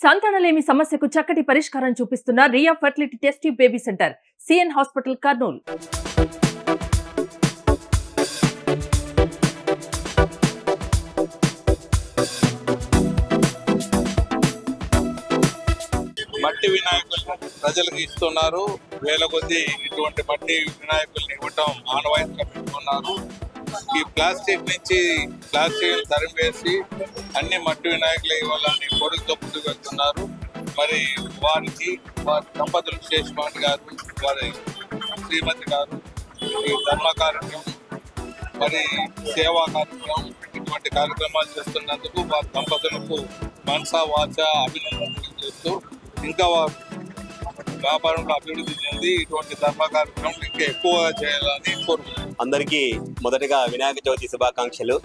సంతానలేమి సమస్యకు చక్కటి పరిష్కారం చూపిస్తున్న Ria fertility test baby centre CN hospital Kurnool. మట్టి వినాయకులు ప్రజలకు ఇస్తున్నారు. వేల కొద్ది ఇటువంటి మట్టి వినాయకుల్ని ఇవ్వటం ఆనవాయితీగా పెట్టుకున్నారు. ఈ ప్లాస్టిక్ నుంచి ప్లాస్టిక్ తరిమేసి అన్ని మట్టి వినాయకులు ఇవ్వాలని కోరికతో ముందుకు వెళ్తున్నారు. మరి వారి దంపతులు శేషమాన్ గారు, వారి శ్రీమతి గారు ఈ ధర్మ కార్యక్రమం మరి సేవా కార్యక్రమం ఇటువంటి కార్యక్రమాలు చేస్తున్నందుకు వారి దంపతులకు మనసా వాచ అభినందనలు చేస్తూ ఇంకా వారు వ్యాపారంలో అభివృద్ధి చెంది ఇటువంటి ధర్మ కార్యక్రమం ఇంకా ఎక్కువగా చేయాలని కోరుకుంటున్నాను. అందరికీ మొదటగా వినాయక చవితి శుభాకాంక్షలు.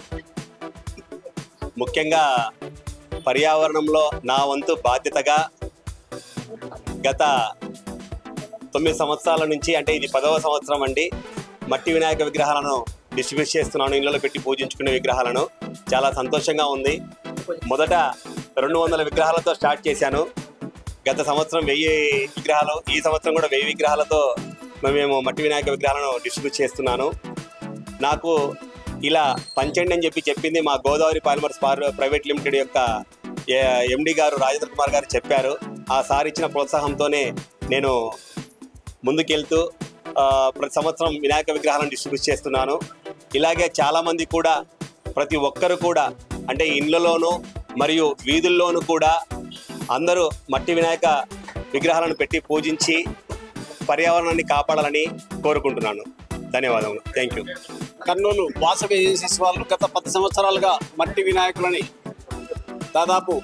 ముఖ్యంగా పర్యావరణంలో నా వంతు బాధ్యతగా గత 9 సంవత్సరాల నుంచి, అంటే ఇది 10వ సంవత్సరం అండి, మట్టి వినాయక విగ్రహాలను డిస్ట్రిబ్యూట్ చేస్తున్నాను. ఇళ్ళలో పెట్టి పూజించుకునే విగ్రహాలను. చాలా సంతోషంగా ఉంది. మొదట 200 విగ్రహాలతో స్టార్ట్ చేశాను. గత సంవత్సరం 1000 విగ్రహాలు, ఈ సంవత్సరం కూడా 1000 విగ్రహాలతో మేము మట్టి వినాయక విగ్రహాలను డిస్ట్రిబ్యూట్ చేస్తున్నాను. నాకు ఇలా పంచండి అని చెప్పింది మా గోదావరి పాలిమర్స్ ప్రైవేట్ లిమిటెడ్ యొక్క ఎండి గారు రాజేంద్ర కుమార్ గారు చెప్పారు. ఆ సార్ ఇచ్చిన ప్రోత్సాహంతోనే నేను ముందుకెళ్తూ ప్రతి సంవత్సరం వినాయక విగ్రహాలను డిస్ట్రిబ్యూట్ చేస్తున్నాను. ఇలాగే చాలామంది కూడా, ప్రతి ఒక్కరు కూడా, అంటే ఇళ్లలోనూ మరియు వీధుల్లోనూ కూడా అందరూ మట్టి వినాయక విగ్రహాలను పెట్టి పూజించి పర్యావరణాన్ని కాపాడాలని కోరుకుంటున్నాను. ధన్యవాదములు. Thank you. Kurnool Vasavi agencies వాళ్ళు గత 10 సంవత్సరాలుగా మట్టి వినాయకులని దాదాపు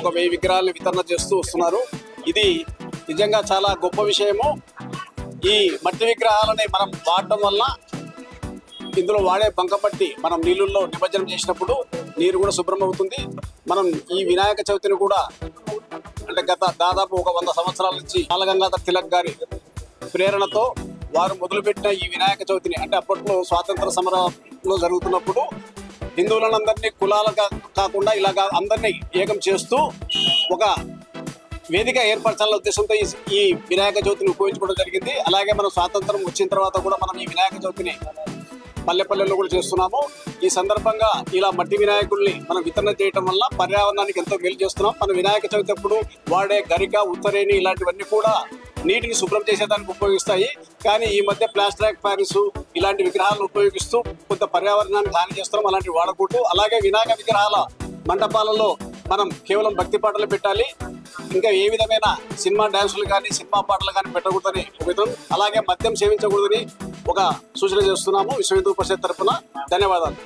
ఒక 1000 విగ్రహాలను వితరణ చేస్తూ వస్తున్నారు. ఇది నిజంగా చాలా గొప్ప విషయము. ఈ మట్టి విగ్రహాలని మనం వాడటం వల్ల ఇందులో వాడే బంకమట్టి మనం నీళ్ళల్లో నిమజ్జనం చేసినప్పుడు నీరు కూడా శుభ్రం అవుతుంది. మనం ఈ వినాయక చవితిని కూడా అంటే గత దాదాపు ఒక 100 సంవత్సరాల నుంచి బాలగంగాధర్ తిలక్ గారి ప్రేరణతో వారు మొదలుపెట్టిన ఈ వినాయక చవితిని, అంటే అప్పట్లో స్వాతంత్ర సమరంలో జరుగుతున్నప్పుడు హిందువులందరినీ కులాలుగా కాకుండా ఇలాగా అందరినీ ఏకం చేస్తూ ఒక వేదిక ఏర్పరచాలనే ఉద్దేశంతో ఈ వినాయక చవితిని ఉపయోగించుకోవడం జరిగింది. అలాగే మనం స్వాతంత్రం వచ్చిన తర్వాత కూడా మనం ఈ వినాయక చవితిని పల్లెల్లో కూడా చేస్తున్నాము. ఈ సందర్భంగా ఇలా మట్టి వినాయకుల్ని మనం వితరణ చేయడం వల్ల పర్యావరణానికి ఎంతో మేలు చేస్తున్నాం. మన వినాయక చవితి అప్పుడు వాడే గరిక, ఉత్తరేణి ఇలాంటివన్నీ కూడా నీటిని శుభ్రం చేసేదానికి ఉపయోగిస్తాయి. కానీ ఈ మధ్య ప్లాస్టర్ ప్యారిస్ ఇలాంటి విగ్రహాలను ఉపయోగిస్తూ కొంత పర్యావరణానికి హాని చేస్తున్నాం. అలాంటివి వాడకూడదు. అలాగే వినాయక విగ్రహాల మండపాలలో మనం కేవలం భక్తి పాటలు పెట్టాలి. ఇంకా ఏ విధమైన సినిమా డ్యాన్సులు కానీ సినిమా పాటలు కానీ పెట్టకూడదని ఒక, అలాగే మద్యం సేవించకూడదని ఒక సూచన చేస్తున్నాము విశ్వ హిందూ పరిషత్ తరఫున. ధన్యవాదాలు.